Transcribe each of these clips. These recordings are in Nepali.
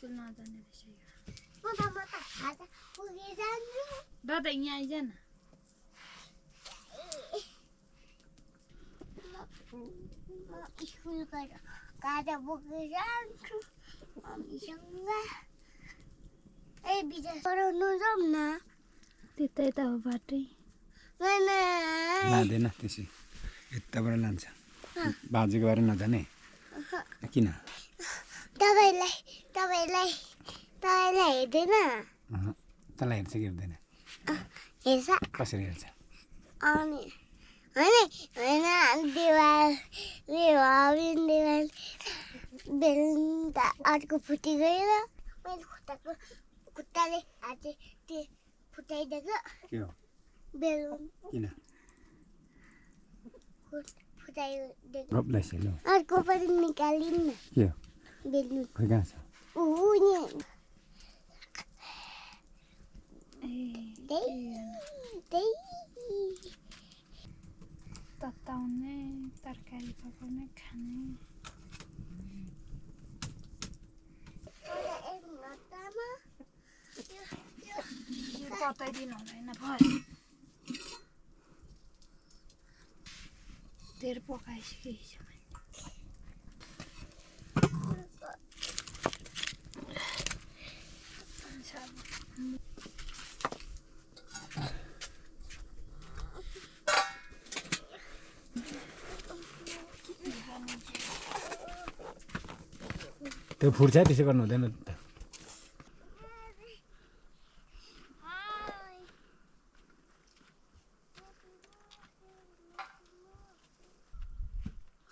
स्कुल नजाने रहेछ यो दादा यहाँ आइज न स्कुल गएर काजा बोकेर जान्छु मम्मीसँग ए बिजा पढाउनु जाऊँ न त्यतै त हो बाटै लाँदैन त्यसै यताबाट लान्छ बाजेको बारे नजाने किन तपाईँलाई हेर्दैन तँलाई हेर्छ कि हेर्दैन हेर्छ कसरी हेर्छ अनि होइन देवाल बेलुन त अर्को फुटी गएर मैले खुट्टाले हाते त्यो फुटाइदिएको के हो बेलुन किन फुटाइदिएको रोप्दैछ लु अर्को पनि निकालिन् न के हो बेलुन खोइ कहाँ छ तताउने तरकारी पकाउने खाने यो पताइदिनु हुँदैन भयो धेरै पकाइसकेको त्यो फुट्छ त्यसो गर्नु हुँदैन त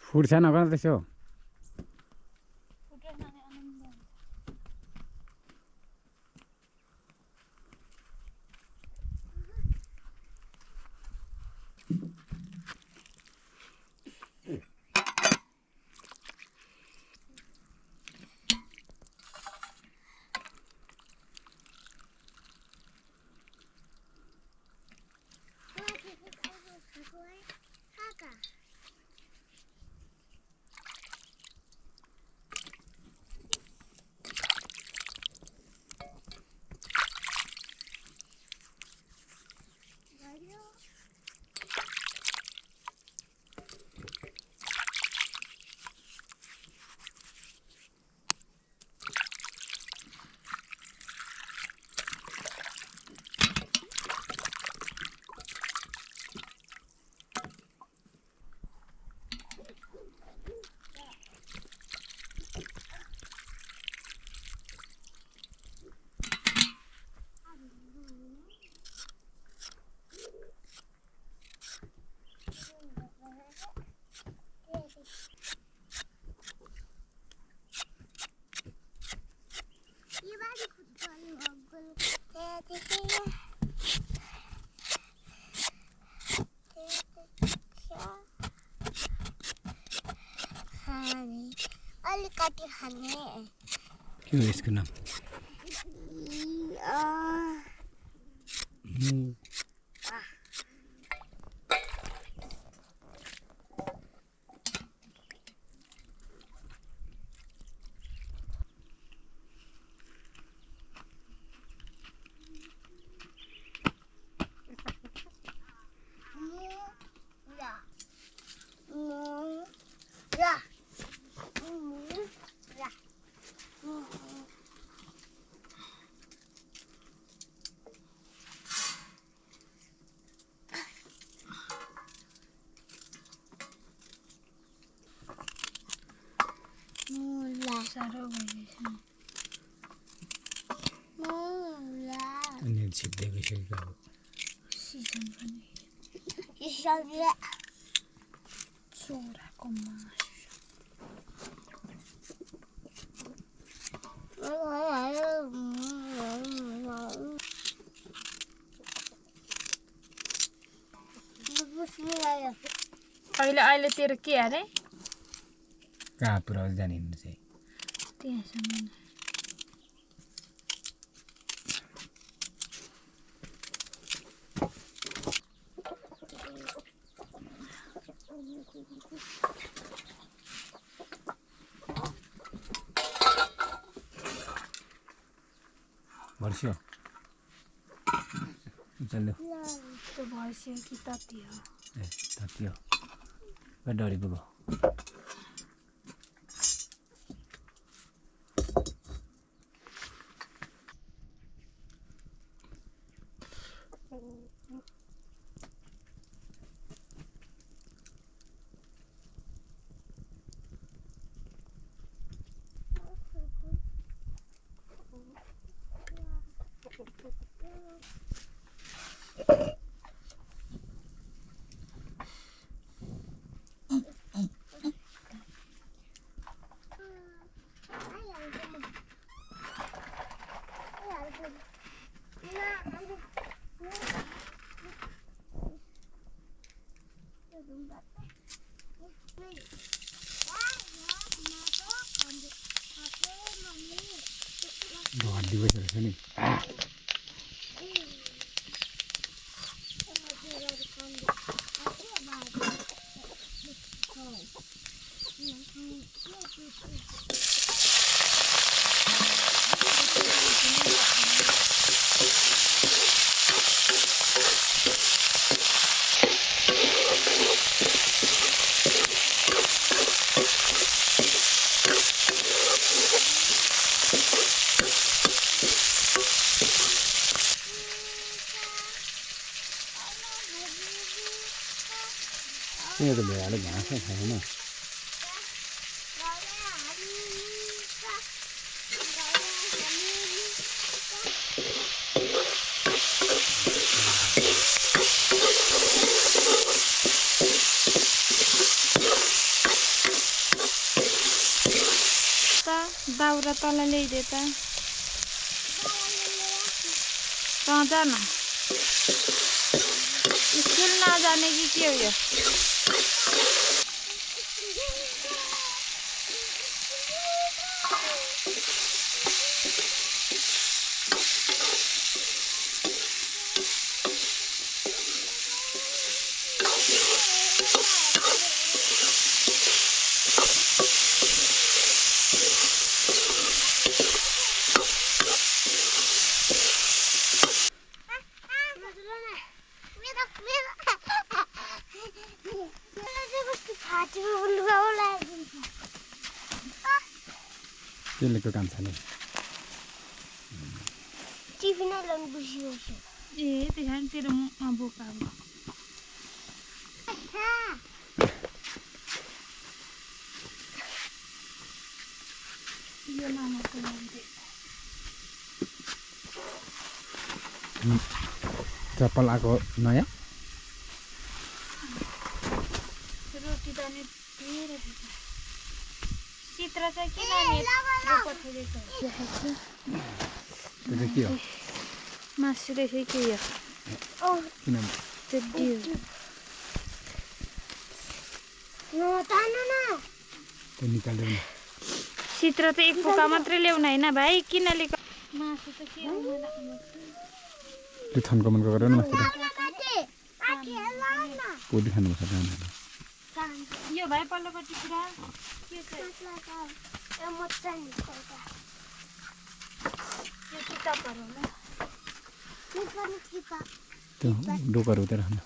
फुट्छ नगर त्यसो अलिकति खाने के हो यसको नाम साह्रो भइरहेछ अनि छिप्दै गइसकेको अब सिजन पनि चोराको मासु अहिले तेरो के अरे कहाँ पुऱ्याउँदै जाने चाहिँ त्यहाँसम्म वर्षियो चल्यो त्यो भर्सियो कि तति हो ए ततियो डरी पुग्यो हड्डी बसेको छ नि त्यो त भेडाले घाँस खाएन दाउरा तल ल्याइदे त तँ जा न स्कुल नजाने कि के हो यो त्यसले काम छ नि टिफिन लन बुझियो ए त्यहाँ तेरो मुखमा बोका अब यो मामाको लागि चप्पल आएको नयाँ रोटी त नि दिइरहेको चित्र चाहिँ किन पठाइदिएको त्यो चाहिँ के हो मासु रहेछ के यो किन त्यो दियो त्यो निकाल्दैन चित्र त एक पोका मात्रै ल्याउनु होइन भाइ किन ल्याएको मासु त के हो त्यो थन्को मनको गरेर मासु पोली खानुपर्छ नानीहरू यो भाइ पल्लोपट्टि कुरा के छ यो किताबहरू होला त्यो डोकाहरू उता राख्नु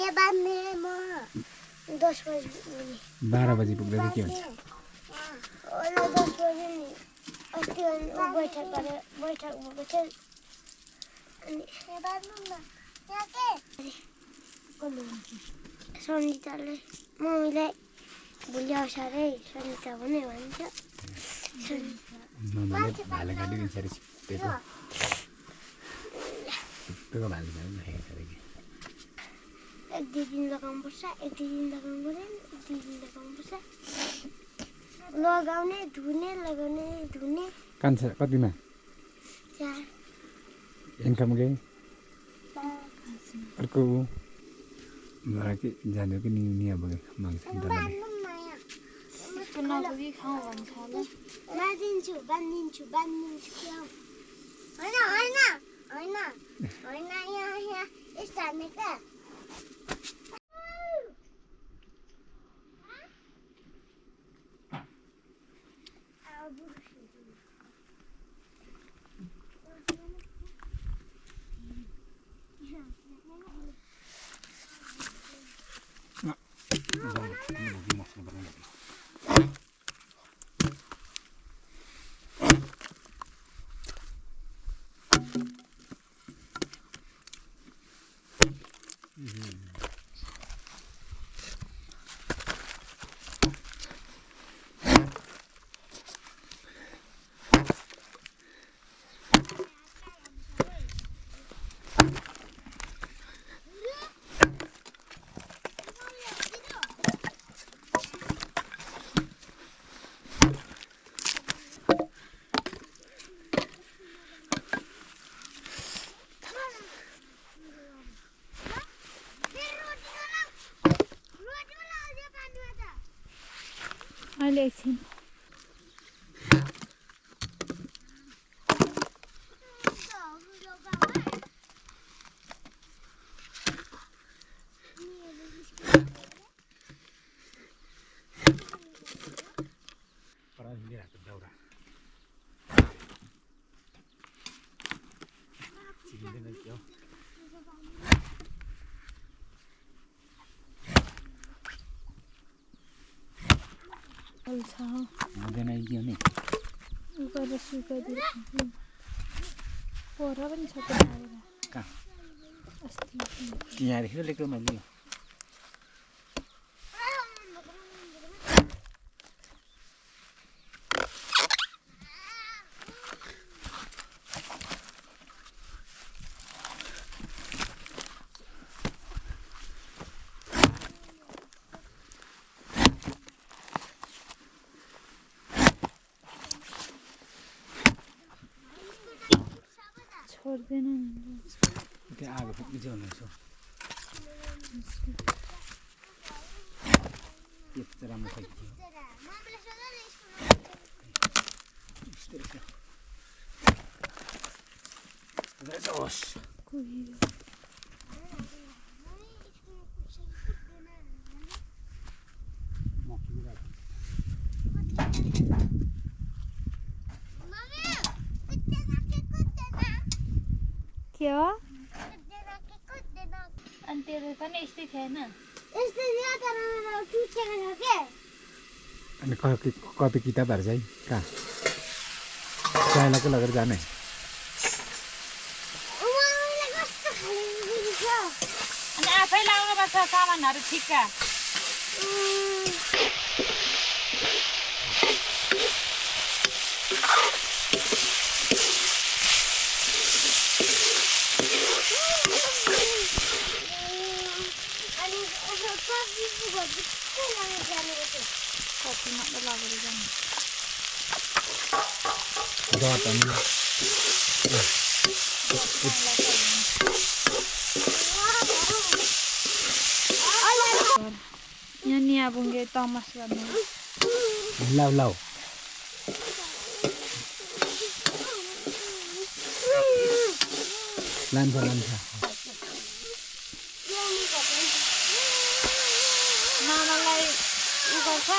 ये बाद में म 10 बजे 12 बजी पुग्दा चाहिँ के हुन्छ 10 बजे नि अस्ति बैठक भएको थियो अनि ये बाद में यहाँ के सनिताले मम्मीलाई भोलि आउँछ अरे सनिता भने भन्छ भाले गाडी दिन्छ अरे छिप्पेको भाले गाडी राखेको छ अरे कि एक दुई दिन लगाउनुपर्छ एक दुई दिन लगाउनु पर्दैन एक दुई दिन लगाउनुपर्छ लगाउने धुने लगाउने धुने कान्छ कतिमा 4 इन्कम गई अर्को घर कि जाने कि नि अब माग्छ नि त स्कुल नपुगी खाउँ भन्छ होला बाँधिदिन्छु बाँधिदिन्छु बाँधिदिन्छु क्या होइन होइन होइन होइन यहाँ यहाँ यस्तो हान्ने क्या अहिले एकछिन दाउरा चिन्दैन क्या छ हुँदैन कि नि गरेर सुकाइदिएको पर पनि छ कहाँ अस्ति यहाँदेखि लेख्यो मैले छोड्दैन त्यहाँ आगो फुक्ने चाहिँ हुनेछ त्यो चाहिँ राम्रो खाइदियो होस् के हो अनि तेरो पनि यस्तै थिएन अनि कति किताबहरू चाहिँ कहाँ साइलाकै लगेर जाने अनि आफै लाउनुपर्छ सामानहरू ठिक्का कति मात्र लगेर जाने यहाँ नियाबुङ्गे तमास गर्ने लाउ लाउ लान्छ नानालाई उ गर्छ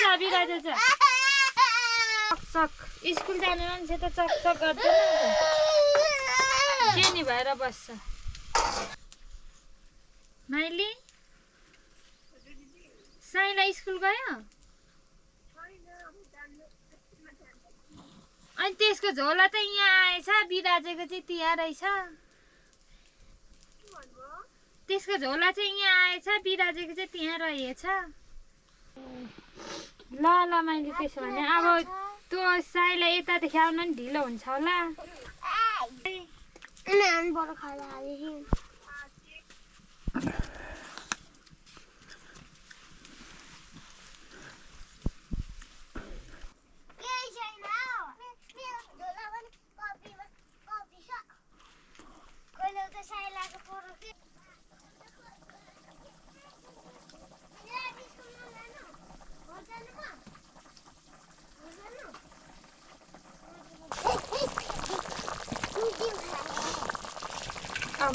जा बिदा जा चक स्कुल जाने मान्छे त चकचक गर्दैन के नि भएर बस्छ माइली साइला स्कुल गयो अनि त्यसको झोला त यहाँ आएछ बिराजेको चाहिँ त्यहाँ रहेछ त्यसको झोला चाहिँ यहाँ आएछ बिराजेको चाहिँ त्यहाँ रहेछ ल ल मैले त्यसो भने अब त्यो साइलाई यतादेखि आउन नि ढिलो हुन्छ होला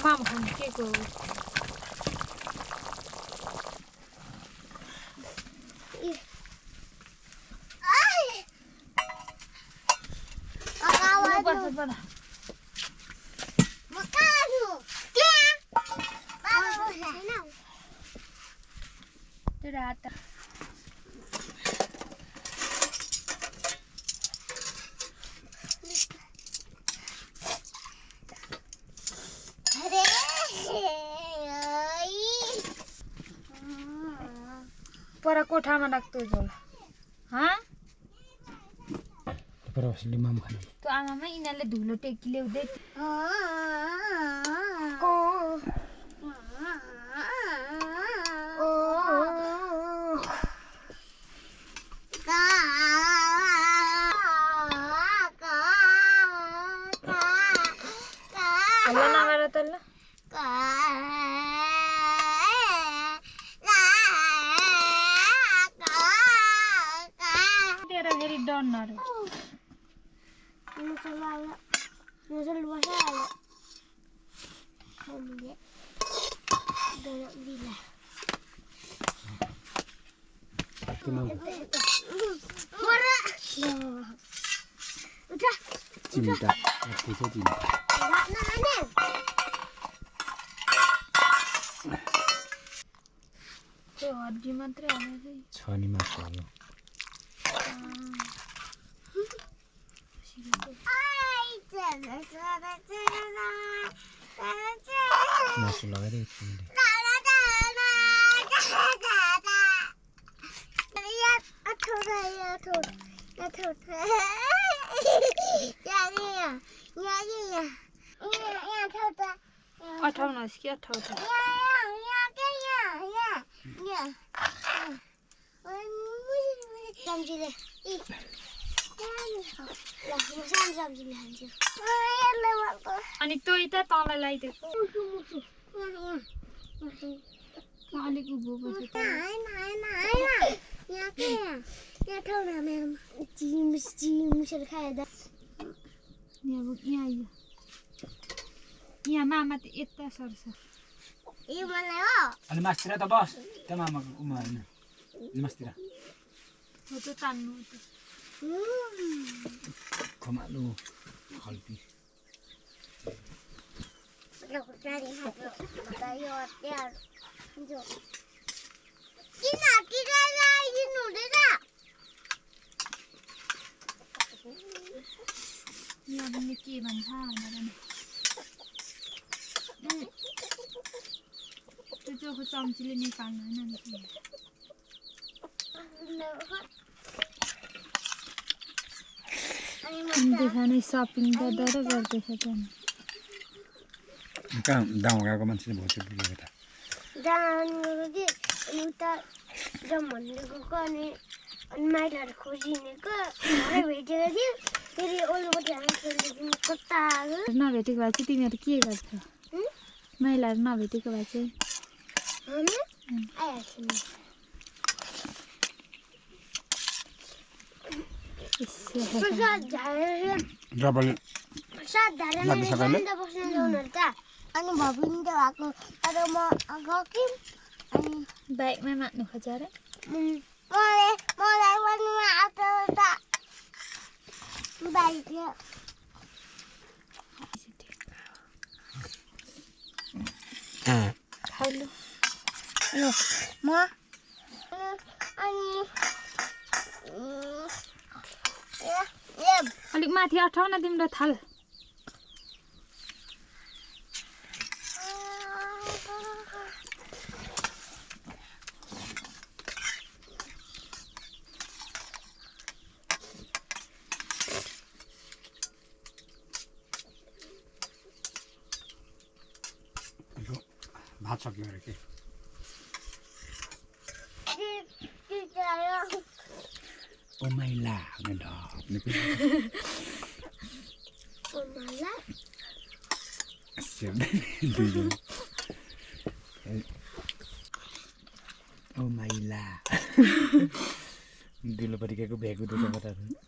माम खाने के को बस बना तेरा आता पर कोठामा राख्तो झोल हाँ पर असली माम खाने तो आमामा यिनीहरूले धुलो टेकी ल्याउँदै हल्ला नगर त ल तेरो फेरि डन्नर चिमटा त्यसै चिमटा त्यो हड्डी मात्रै हाल्दै छ नि मासु हाल्नु मासु लगाइदिए अठाउनुहोस् कि अठाउनु अनि त्यो त तँलाई लगाइदिएको अलिक उभो बसेको यहाँ मामा त यता सर्छ अनि मासतिर त बस त्यो मामाको उमा होइन मासतिर हो त्यो तान्नु खमालु हल्पी यहाँ पनि के भन्छ भनेर नि त्यो चोखो चम्चीले निकाल्नु होइन देखाने सपिङ गर्दा र गर्दैछ त्यहाँ कहाँ दाउँ गएको मान्छेले भोटे पुगेको त माइलाहरू खोजिनेको भेटेको थियो फेरि ओल्लोपट्टि नभेटेको भए चाहिँ तिमीहरू के गर्छ महिलाहरू नभेटेको भए चाहिँ डबल अनि भपिनी त भएको तर म गएँ अनि बाइकमा मात्नु खोज्छ अरे मलाई पनि आएको त बाइक खाइलो म अनि अलिक माथि अठाउ न तिम्रो थाल भात सक्यो अरे के ओ मैला ओ मैला दिलो परिकेको भ्यागु त बताहरू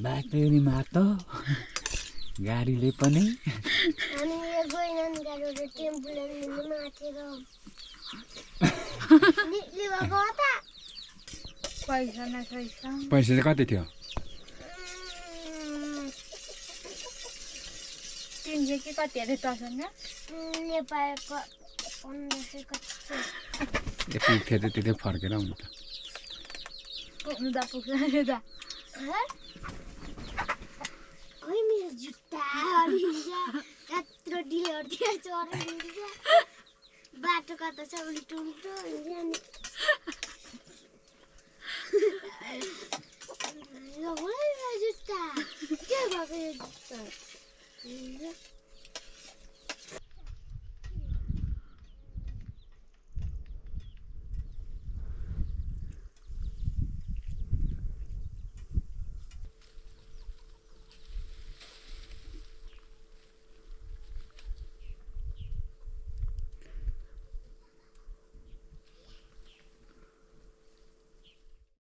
बाटोमा त गाडीले पनि हामी यो गएन गाडीले टेम्पोले माथेर निक्लिएको हो त पैसा न पैसा पैसा चाहिँ कति थियो 300 कि कति अरे तसँग नेपालको 1500 कति यति थियो त त्यतै फर्केर आउनु त पुग्नु त पुग्छ त ओइ मेरो जुत्ता हरिन्छ यत्रो ढिलो दिए चोरेछ बाटो कता छ उल्टो उल्टो हुन्छ नि यो जुत्ता के भएको यो जुत्ता